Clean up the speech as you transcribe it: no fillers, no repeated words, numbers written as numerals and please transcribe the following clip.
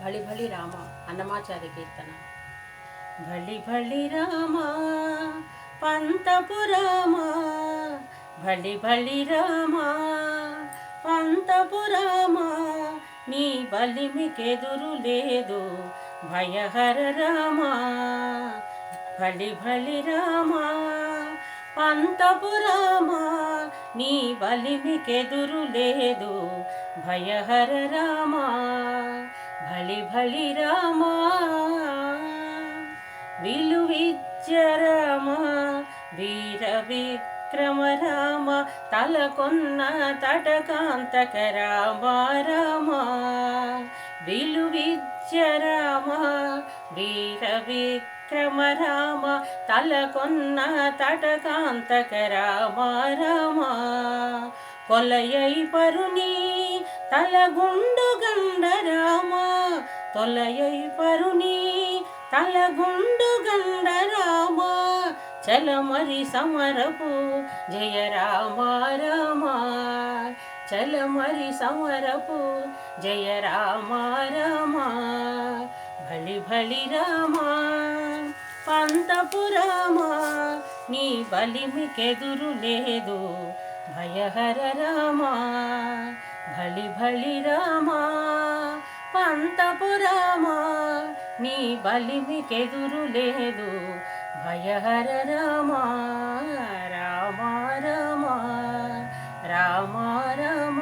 భళి భళి రామ అన్నమాచార్య కీర్తన. భళి భళి రామ పంతపు రామ, భళి భళి రామ పంతపు రామ, నీ బలిమికెదురు లేదు భయహర రామ. భళి భళి రామ పంతపు రామ, నీ బలిమికెదురు లేదు భయహర రామ. భళి భళి రామ విలువిద్య రామ, వీర విక్రమ రామ, తలకొన్న తటకాంతక రామ రామ. విలువిద్య రామ, వీర విక్రమ రామ, తలకొన్న తటకాంతక రామ రామ. కొలయై పరుని తలగుండు గండ రామ, తొలయై పరుని తలగుండు గండ రామ. చలమరి సమరపు జయ రామ రామ, చలమరి సమరపు జయ రామ రామ. భళి భళి రామ పంతపు రామ, నీ బలిమికెదురు లేదు భయహర రామ. భళి భళి రామ పంతపు రామ, నీ బలిమికెదురు లేదు భయహర రామ. రామ రామ రామ రామ.